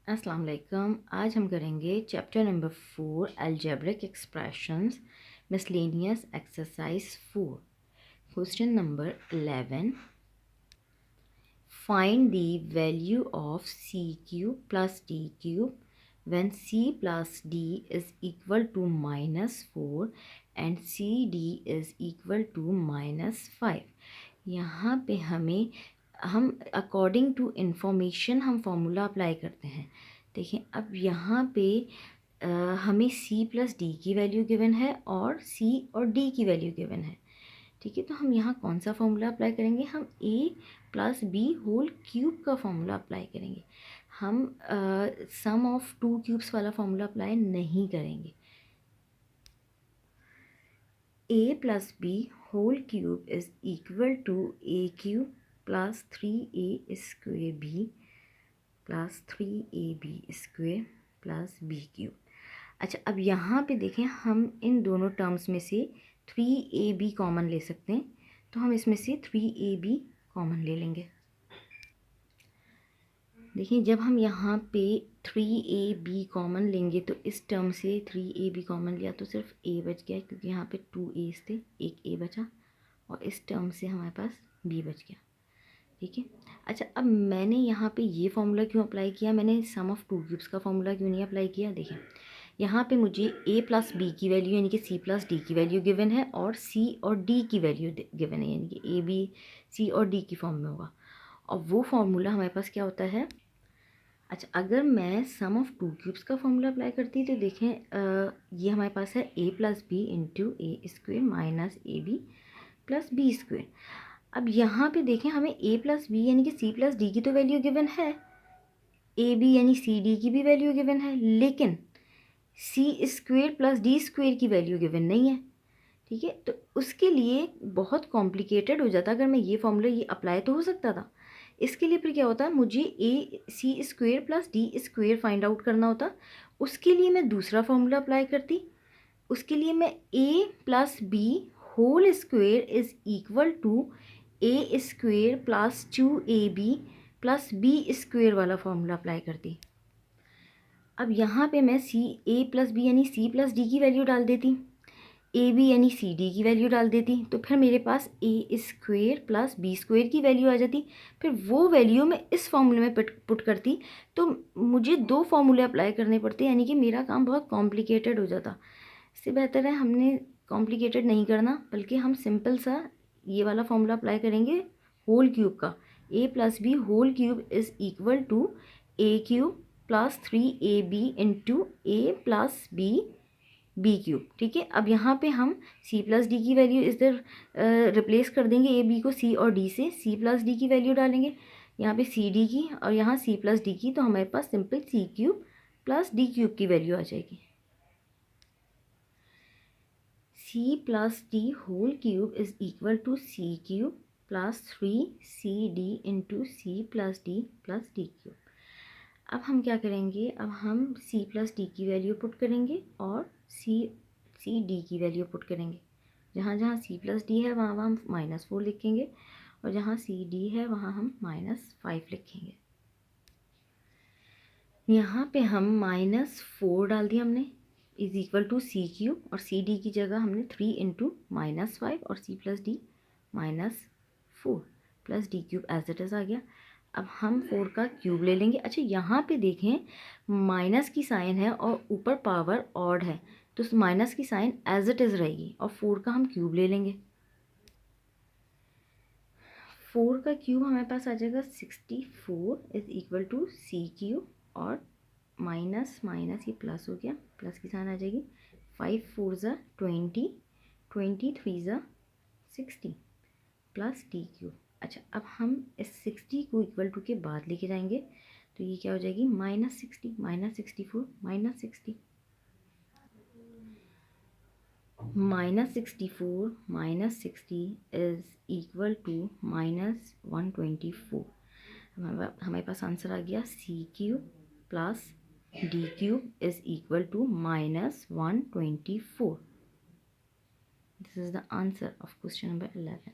अस्सलाम वालेकुम। आज हम करेंगे chapter number 4 algebraic expressions miscellaneous exercise 4। Question number 11, find the value of C cube plus D cube when C plus D is equal to -4 and C D is equal to -5। यहाँ पे हम according to information हम formula apply करते हैं। देखिए अब यहाँ पे हमें c प्लस डी की वैल्यू गिवन है और c और d की वैल्यू गिवन है। ठीक है, तो हम यहाँ कौन सा फॉर्मूला अप्लाई करेंगे? हम a plus B whole cube का फॉर्मूला अप्लाई करेंगे। हम सम ऑफ टू क्यूब्स वाला फॉर्मूला अप्लाई नहीं करेंगे। a plus B whole cube is equal to a cube plus 3a square B plus 3ab square plus B cube. अच्छा, अब यहाँ पे देखें, हम इन दोनों टर्म्स में से 3ab कॉमन ले सकते हैं, तो हम इसमें से 3ab कॉमन ले लेंगे। देखिए जब हम यहाँ पे 3ab कॉमन लेंगे तो इस टर्म से 3ab कॉमन लिया तो सिर्फ a बच गया, क्योंकि यहाँ पे 2a's थे, एक a बचा, और इस टर्म से हमारे पास b बच गया। ठीक है। अच्छा, अब मैंने यहाँ पे ये फॉर्मूला क्यों अप्लाई किया? मैंने सम ऑफ टू क्यूब्स का फॉर्मूला क्यों नहीं अप्लाई किया? देखिए यहाँ पे मुझे a प्लस बी की वैल्यू यानी कि c प्लस डी की वैल्यू गिवन है और c और d की वैल्यू गिवन है, यानी कि a b c और d की फॉर्म में होगा। और वो फार्मूला हमारे पास क्या होता है? अच्छा, अगर मैं सम ऑफ टू क्यूब्स का फॉर्मूला अप्लाई करती तो देखें ये हमारे पास है a plus B into A square minus A B plus B square. अब यहाँ पे देखें, हमें a प्लस बी यानी कि c प्लस डी की तो वैल्यू गिवन है, ए बी यानी सी डी की भी वैल्यू गिवन है, लेकिन c square plus d square की वैल्यू गिवन नहीं है। ठीक है, तो उसके लिए बहुत कॉम्प्लिकेटेड हो जाता। अगर मैं ये फॉर्मूला ये अप्लाई तो हो सकता था, इसके लिए फिर क्या होता है, मुझे a c square plus d square find out करना होता। उसके लिए मैं दूसरा फॉर्मूला अप्लाई करती। उसके लिए मैं a plus B whole square is equal to A square plus 2ab plus B square वाला फॉर्मूला अप्लाई करती। अब यहाँ पे मैं a प्लस बी यानी c प्लस डी की वैल्यू डाल देती, ए बी यानी सी डी की वैल्यू डाल देती, तो फिर मेरे पास ए स्क्वेयर प्लस बी स्क्वेयर की वैल्यू आ जाती। फिर वो वैल्यू मैं इस फॉर्मूले में पुट करती, तो मुझे दो फॉर्मूले अप्लाई करने पड़ते, यानी कि मेरा काम बहुत कॉम्प्लिकेटेड हो जाता। इससे बेहतर है हमने कॉम्प्लिकेटेड नहीं करना, बल्कि हम सिंपल सा ये वाला फॉर्मूला अप्लाई करेंगे होल क्यूब का। a plus B whole cube is equal to A cube plus 3ab into A plus B cube. ठीक है, अब यहाँ पे हम c प्लस डी की वैल्यू इधर रिप्लेस कर देंगे, ए बी को c और d से, c प्लस डी की वैल्यू डालेंगे यहाँ पे सी डी की और यहाँ c प्लस डी की, तो हमारे पास simple c cube plus D cube की वैल्यू आ जाएगी। c plus d whole cube is equal to c cube plus 3cd into c plus D cube. अब हम क्या करेंगे? अब हम c प्लस डी की वैल्यू पुट करेंगे और सी डी की वैल्यू पुट करेंगे। जहाँ जहाँ c प्लस डी है वहाँ हम -4 लिखेंगे, और जहाँ सी डी है वहाँ हम -5 लिखेंगे। यहाँ पे हम -4 डाल दिया हमने, is equal to C cube, और सी डी की जगह हमने 3 इंटू -5 और c plus d -4 plus D cube as it is आ गया। अब हम 4 का क्यूब ले लेंगे। अच्छा, यहाँ पे देखें माइनस की साइन है और ऊपर पावर ऑड है, तो माइनस की साइन एज इट इज़ रहेगी और 4 का हम क्यूब ले लेंगे। 4 का क्यूब हमारे पास आ जाएगा 64 is equal to C cube, और माइनस माइनस ये प्लस हो गया, प्लस की साइन आ जाएगी। 5 4 ज़ा 20, 23 ज़ा 60 प्लस डी क्यूब। अच्छा, अब हम इस 60 को इक्वल टू के बाद लेके जाएंगे, तो ये क्या हो जाएगी? -60 -64 -60 -64 -60 इज़ इक्वल टू -124। हमारे पास आंसर आ गया c cube plus D cube is equal to -124। This is the answer of question number 11।